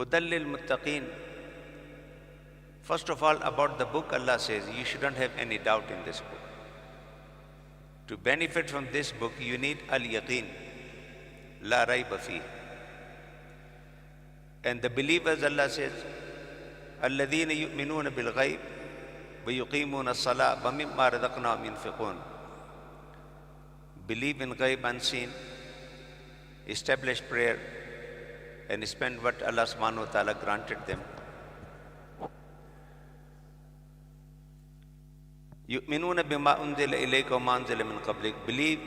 Hudal lil muttaqeen. First of all, about the book, Allah says, you shouldn't have any doubt in this book. To benefit from this book, you need al-yaqeen, la rayba fi. And the believers, Allah says, alladheena yu'minuna bil ghayb wa yuqimuna as-salah wa mimma razaqnahum yunfiqun. Believe in ghayb, unseen, establish prayer, and spend what Allah subhanahu wa ta'ala granted them. يُؤْمِنُونَ بِمَا أُنزِلَ إِلَيْكَ وَمَا أُنزِلَ مِنْ قَبْلِكَ. Believe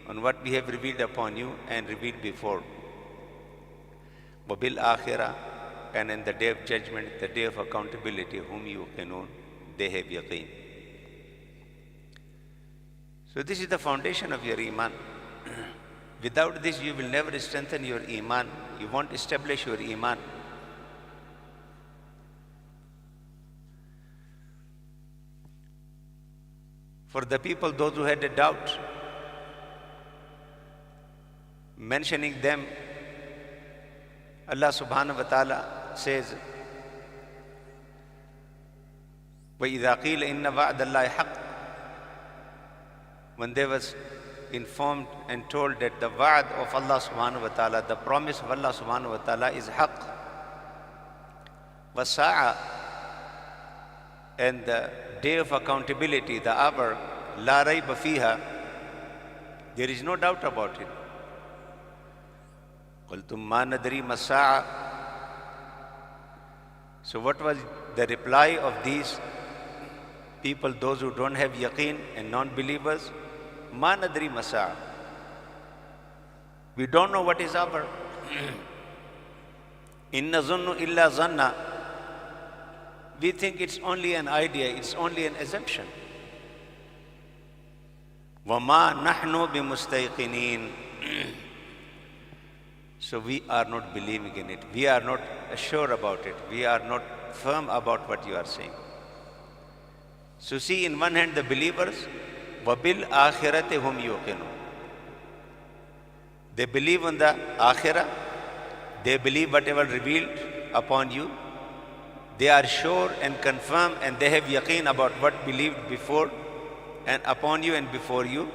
on what we have revealed upon you and revealed before. وَبِالْآخِرَةِ. And in the day of judgment, the day of accountability, whom yuqinun, they have yaqeen. So this is the foundation of your iman. Without this, you will never strengthen your iman. You won't establish your iman. For the people, those who had a doubt, mentioning them, Allah subhanahu wa ta'ala says, وَإِذَا قِيلَ إِنَّ وَعْدَ اللَّهِ حَقٌّ. When they was informed and told that the wa'd of Allah subhanahu wa ta'ala, the promise of Allah subhanahu wa ta'ala is haqq. وَالسَّاعَةُ. And the day of accountability, the hour, la rayba fiha, there is no doubt about it. قُلْتُمْ مَا نَدْرِي مَا السَّاعَةُ. So what was the reply of these people, those who don't have yaqeen and non-believers? مَا نَدْرِي مَا السَّاعَةُ. We don't know what is hour. إِنَّ ظُنُّ إِلَّا ظَنَّ. We think it's only an idea, it's only an assumption. وَمَا نَحْنُ بِمُسْتَيْقِنِينَ. So we are not believing in it. We are not sure about it. We are not firm about what you are saying. So see, in one hand, the believers, وَبِالْآخِرَةِ هُمْ يُوقِنُونَ. They believe on the akhirah. They believe whatever revealed upon you. They are sure and confirm, and they have yaqeen about what believed before and upon you and before you,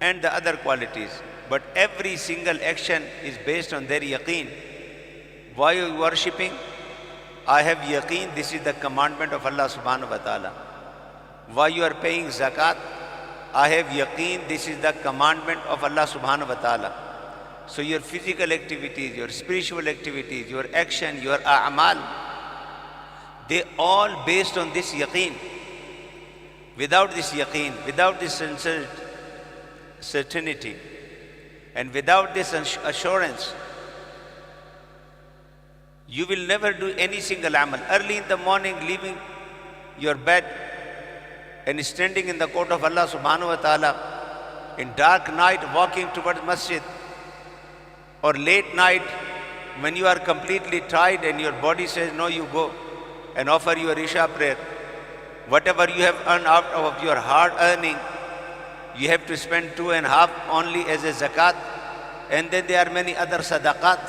and the other qualities. But every single action is based on their yaqeen. Why are you worshipping? I have yaqeen, this is the commandment of Allah subhanahu wa ta'ala. Why you are paying zakat? I have yaqeen, this is the commandment of Allah subhanahu wa ta'ala. So your physical activities, your spiritual activities, your action, your a'mal, they all based on this yaqeen. Without this yaqeen, without this certainty, and without this assurance, you will never do any single amal. Early in the morning, leaving your bed and standing in the court of Allah subhanahu wa ta'ala, in dark night walking towards masjid, or late night when you are completely tired and your body says, no, you go and offer your Isha prayer. Whatever you have earned out of your hard earning, you have to spend 2.5 only as a zakat, and then there are many other sadaqat.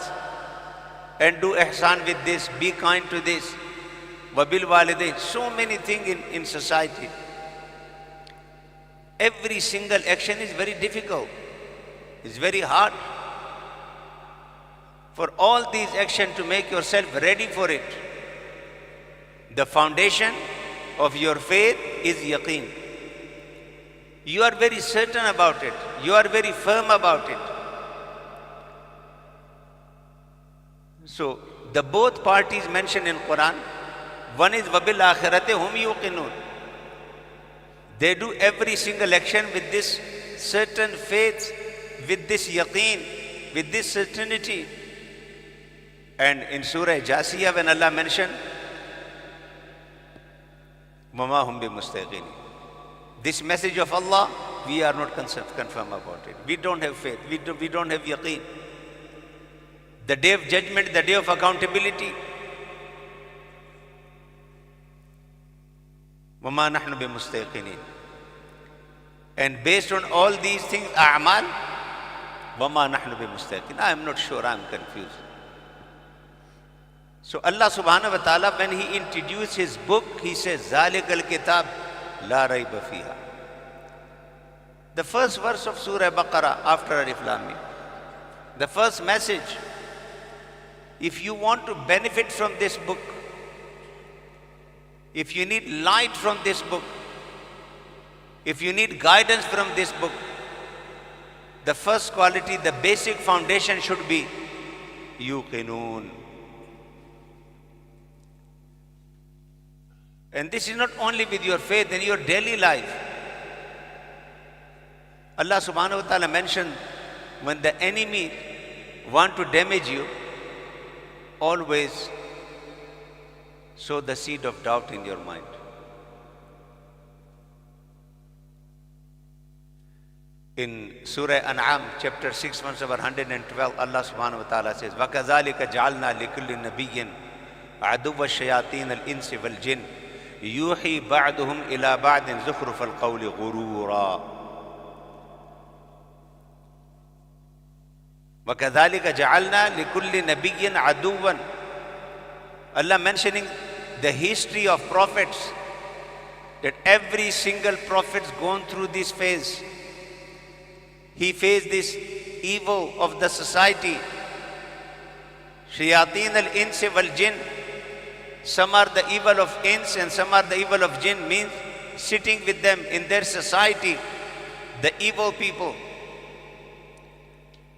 And do ihsan with this, be kind to this, wabil walidain. So many things in society. Every single action is very difficult. It's very hard. For all these actions to make yourself ready for it, the foundation of your faith is yaqeen. You are very certain about it. You are very firm about it. So, the both parties mentioned in Quran, one is wabil akhirate hum yuqinun. They do every single action with this certain faith, with this yaqeen, with this certainty. And in Surah Jasiyah, when Allah mentioned, وَمَا هُمْ بِمُسْتَيْقِينَ. This message of Allah, we are not confirm about it. We don't have faith. We don't have yaqeen. The day of judgment, the day of accountability. وَمَا نَحْنُ بِمُسْتَيْقِنِينَ. And based on all these things, a'mal, وَمَا نَحْنُ بِمُسْتَيْقِنِينَ. I am not sure, I am confused. So Allah subhanahu wa ta'ala, when He introduced His book, He says, ذَلِكَ الْكِتَابِ لَا رَيْبَ فِيهَا. The first verse of Surah Baqarah after Alif Lam Mim. The first message. If you want to benefit from this book, if you need light from this book, if you need guidance from this book, the first quality, the basic foundation should be yuqinoon. And this is not only with your faith, in your daily life. Allah subhanahu wa ta'ala mentioned, when the enemy want to damage you, always sow the seed of doubt in your mind. In Surah An'am, chapter 6, verse number 112, Allah subhanahu wa ta'ala says, وَكَذَلِكَ جَعَلْنَا لِكُلِّ نَبِيٍّ عَدُوَّ الشَّيَاطِينَ الْإِنسِ وَالْجِنِّ يُوحِي بَعْضُهُمْ إِلَى بَعْضٍ زُخْرُفَ الْقَوْلِ غُرُورًا. وَكَذَلِكَ جَعَلْنَا لِكُلِّ نَبِيٍّ عَدُوًّا. Allah mentioning the history of prophets, that every single prophet's gone through this phase. He faced this evil of the society. Shayateen al-ins wal-jinn. Some are the evil of ins and some are the evil of jinn, means sitting with them in their society, the evil people.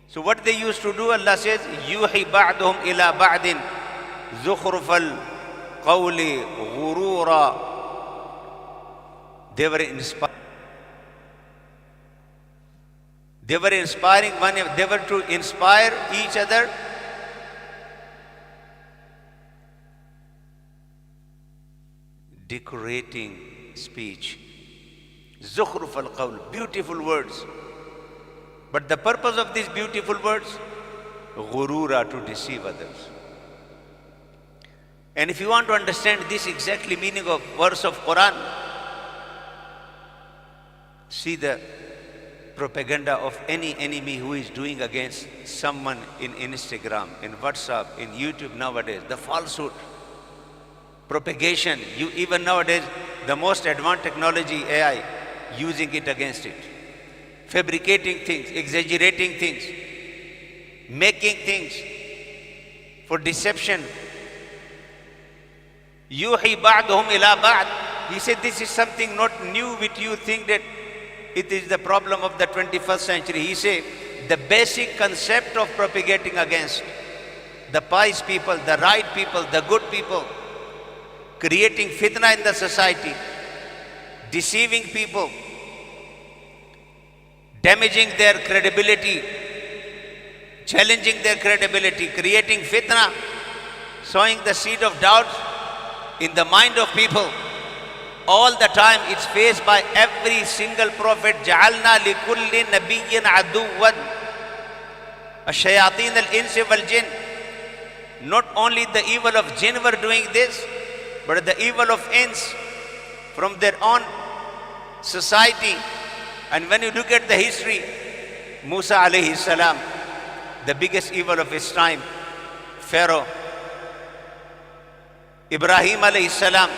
So what they used to do, Allah says, يُوحِي بَعْدُهُمْ إِلَى بَعْدٍ زُخْرُفَ الْقَوْلِ غُرُورًا. They were inspired. They were inspiring one, they were to inspire each other. Decorating speech. Zukhruf al-qawl, beautiful words. But the purpose of these beautiful words, ghurura, to deceive others. And if you want to understand this exactly meaning of verse of Quran, see the propaganda of any enemy who is doing against someone in Instagram, in WhatsApp, in YouTube nowadays, the falsehood, propagation, even nowadays, the most advanced technology, AI, using it against it. Fabricating things, exaggerating things, making things for deception. Yuhi ba'duhum ila ba'd. He said this is something not new which you think that it is the problem of the 21st century. He said the basic concept of propagating against the pious people, the right people, the good people, creating fitna in the society, deceiving people, damaging their credibility, challenging their credibility, creating fitna, sowing the seed of doubt in the mind of people. All the time it's faced by every single prophet. جَعَلْنَا لِكُلِّ نَبِيٍّ عَدُوًّا الشَّيَاطِينَ الْإِنسِ وَالْجِنِّ. Not only the evil of jinn were doing this, but the evil of ins from their own society. And when you look at the history, Musa alayhi salam, the biggest evil of his time, Pharaoh. Ibrahim alayhi salam,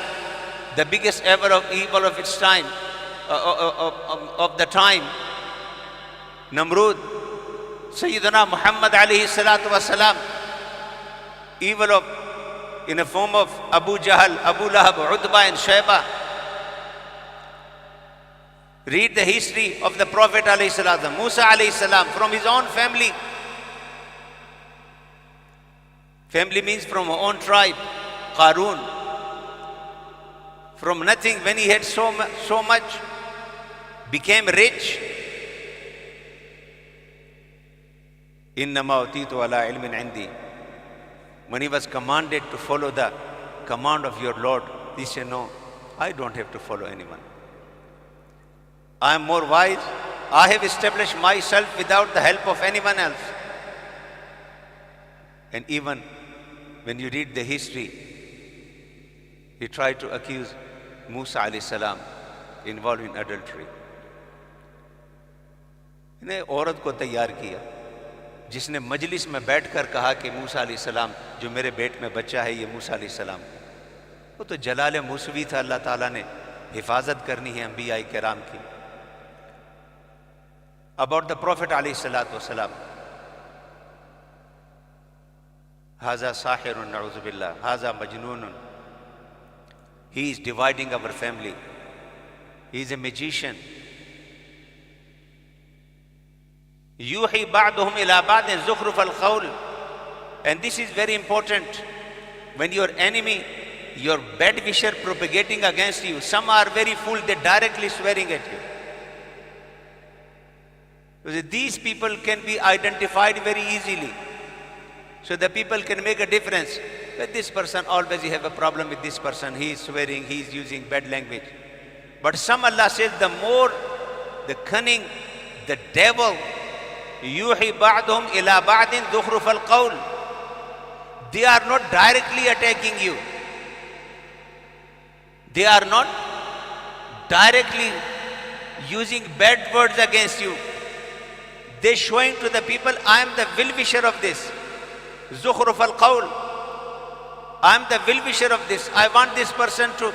the biggest ever of evil of its time, of the time, Namrud. Sayyidina Muhammad alayhi salatu wasalam, evil of, in the form of Abu Jahl, Abu Lahab, Utbah and Shayba. Read the history of the Prophet alayhi salatu, Musa alayhi salam, from his own family. Family means from her own tribe, Qarun. From nothing, when he had so much, became rich. إِنَّمَا أُوتِيتُ عَلَىٰ عِلْمٍ عِنْدِي. When he was commanded to follow the command of your Lord, he said, no, I don't have to follow anyone. I am more wise. I have established myself without the help of anyone else. And even when you read the history, he tried to accuse Musa alayhi salam involved in adultery. इन्हें औरत को तैयार किया, जिसने मजलिस में बैठकर कहा कि मूसा अलैहिस्सलाम जो मेरे पेट में बच्चा है ये मूसा अलैहिस्सलाम, वो तो जलाल मूसवी था। अल्लाह ताला ने हिफाजत करनी है अंबिया किराम की। अबाउट द प्रॉफिट अलैहिस्सलातु वस्सलाम, हाजा साहिरुन नऊज़ु बिल्लाह, हाजा मजनूनुन, he is dividing our family, he is a magician. Yuhi ba'duhum ila ba'din zukhrufal qawl. And this is very important. When your enemy, your bad wisher propagating against you, some are very fool, they directly swearing at you. Because these people can be identified very easily. So the people can make a difference. But this person, always you have a problem with this person, he is swearing, he is using bad language. But some, Allah says, the more the cunning, the devil, yuhi ba'dhum ila ba'din zukhrufal qawl. They are not directly attacking you. They are not directly using bad words against you. They showing to the people, I am the well-wisher of this. Zukhrufal qawl. I am the well-wisher of this. I want this person to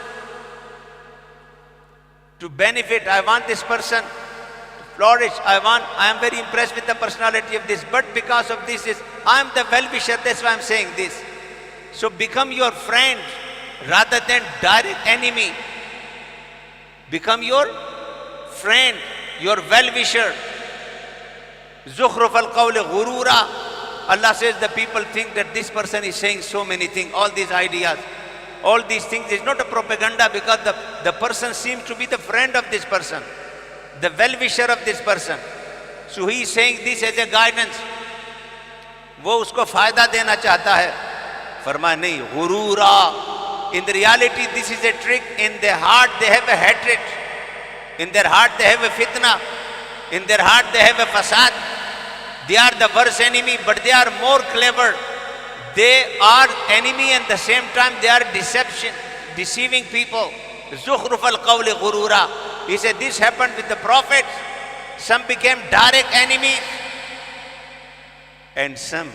benefit. I want this person flourish. I am very impressed with the personality of this. But because of this, I am the well-wisher. That's why I am saying this. So become your friend rather than direct enemy. Become your friend, your well-wisher. Zukhruf al-qawli ghurura. Allah says the people think that this person is saying so many things, all these ideas, all these things. Is not a propaganda, because the person seems to be the friend of this person, the well-wisher of this person. So he is saying this as a guidance. वो उसको फायदा देना चाहता है. फरमा नहीं, गुरूरा. In the reality, this is a trick. In their heart, they have a hatred. In their heart, they have a fitna. In their heart, they have a fasad. They are the worst enemy, but they are more clever. They are enemy, and at the same time, they are deceiving people. Zukhruf al-qawli ghurura. He said this happened with the prophets. Some became direct enemies, and some,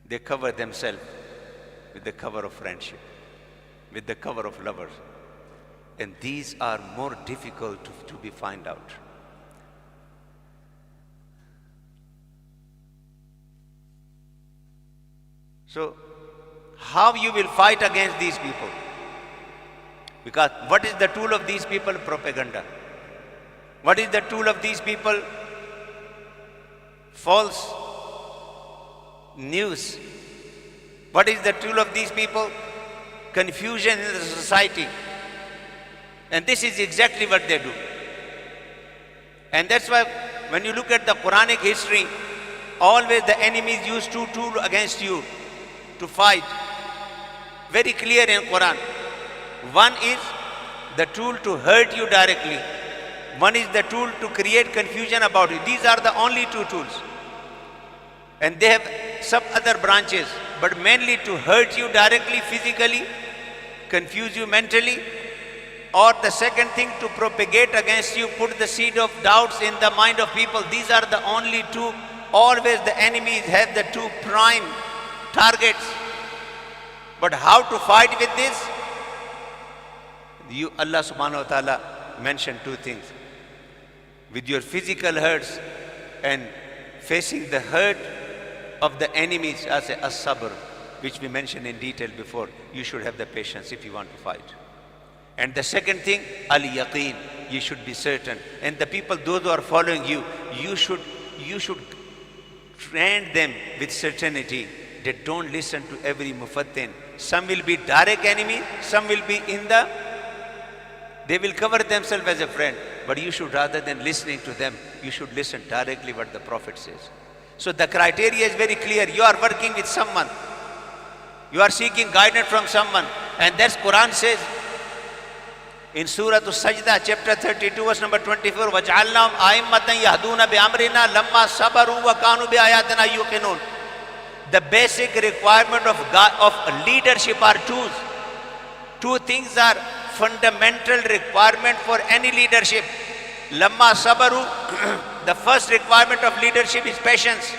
they cover themselves with the cover of friendship, with the cover of lovers. And these are more difficult to be found out. So, how you will fight against these people? Because what is the tool of these people? Propaganda. What is the tool of these people? False news. What is the tool of these people? Confusion in the society. And this is exactly what they do. And that's why when you look at the Quranic history, always the enemies use two tools against you to fight. Very clear in Quran. One is the tool to hurt you directly. One is the tool to create confusion about you. These are the only two tools. And they have some other branches, but mainly to hurt you directly, physically, confuse you mentally, or the second thing, to propagate against you, put the seed of doubts in the mind of people. These are the only two. Always the enemies have the two prime targets. But how to fight with this? Allah subhanahu wa ta'ala mentioned two things. With your physical hurts and facing the hurt of the enemies, as a Sabr, which we mentioned in detail before, you should have the patience if you want to fight. And the second thing, Yaqeen, you should be certain. And the people, those who are following you, you should train them with certainty. They don't listen to every mufattin. Some will be direct enemy, some will be they will cover themselves as a friend. But you should, rather than listening to them, you should listen directly what the Prophet says. So the criteria is very clear. You are working with someone. You are seeking guidance from someone. And that's Quran says in Surah As-Sajdah, chapter 32, verse number 24, وَجْعَلْنَهُمْ أَئِمَّةً يَهْدُونَ بِأَمْرِنَا لَمَّا صَبَرُوا وَكَانُوا بِآيَاتِنَا يُوقِنُونَ. The basic requirement of leadership are two. Two things are fundamental requirement for any leadership. Lamma sabaru, the first requirement of leadership is patience.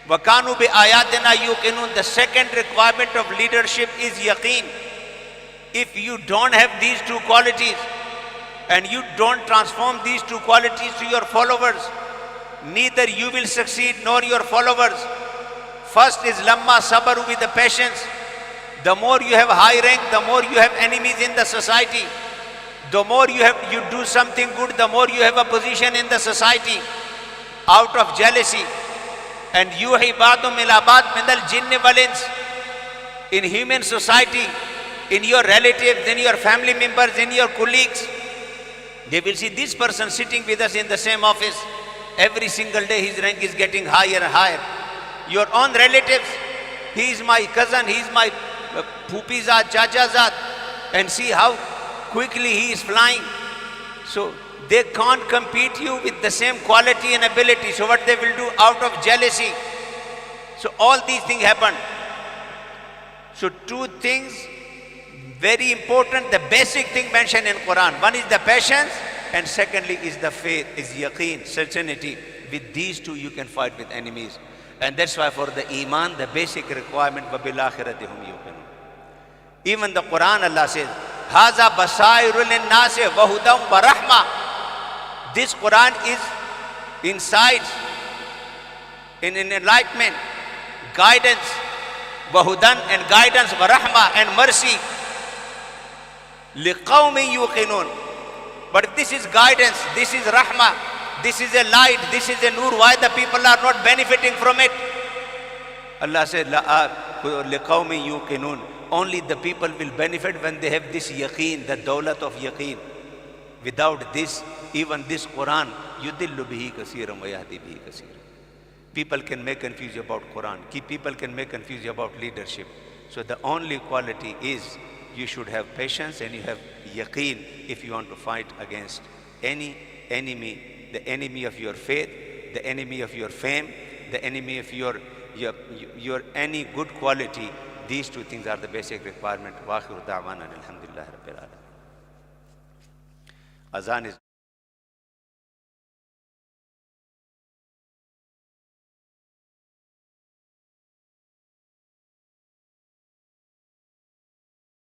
وَكَانُوا بِآيَاتِنَا يُوقِنُونَ. The second requirement of leadership is yaqeen. If you don't have these two qualities and you don't transform these two qualities to your followers, neither you will succeed nor your followers. First is lamma sabru, with the patience. The more you have high rank, the more you have enemies in the society. The more you do something good, the more you have a position in the society. Out of jealousy. And yuhi ba'dum ila ba'd min al-jinn wal ins. In human society, in your relatives, in your family members, in your colleagues, they will see this person sitting with us in the same office. Every single day his rank is getting higher and higher. Your own relatives, he is my cousin, he is my Phupizad, Chachazad, and see how quickly he is flying. So they can't compete you with the same quality and ability. So what they will do? Out of jealousy. So all these things happen. So two things very important, the basic thing mentioned in Quran. One is the patience, and secondly is the faith, is yaqeen, certainty. With these two you can fight with enemies. And that's why for the iman, the basic requirement, وَبِالْآخِرَةِ هُمْ يُوقِنُونَ. Even the Quran, Allah says, هَذَا بَصَائِرُ لِلنَّاسِ وَهُدًى وَرَحْمَةً. This Quran is insight, in enlightenment, guidance, wahudan, and guidance, warahma, and mercy. لِقَوْمٍ يُوقِنُونَ. But if this is guidance, this is rahmah, this is a light, this is a nur, why the people are not benefiting from it? Allah said, لِقَوْمٍ يُوقِنُونَ. Only the people will benefit when they have this yaqeen, the dawlat of yaqeen. Without this, even this Quran, يُدِلُّ بِهِ كَثِيرًا وَيَهْدِي بِهِ كَثِيرًا. People can make confusion about Quran. People can make confusion about leadership. So the only quality is you should have patience and you have yaqeen if you want to fight against any enemy, the enemy of your faith, the enemy of your fame, the enemy of your any good quality. These two things are the basic requirement. Wa akhiru da'wana alhamdulillahi rabbil alamin. Azan is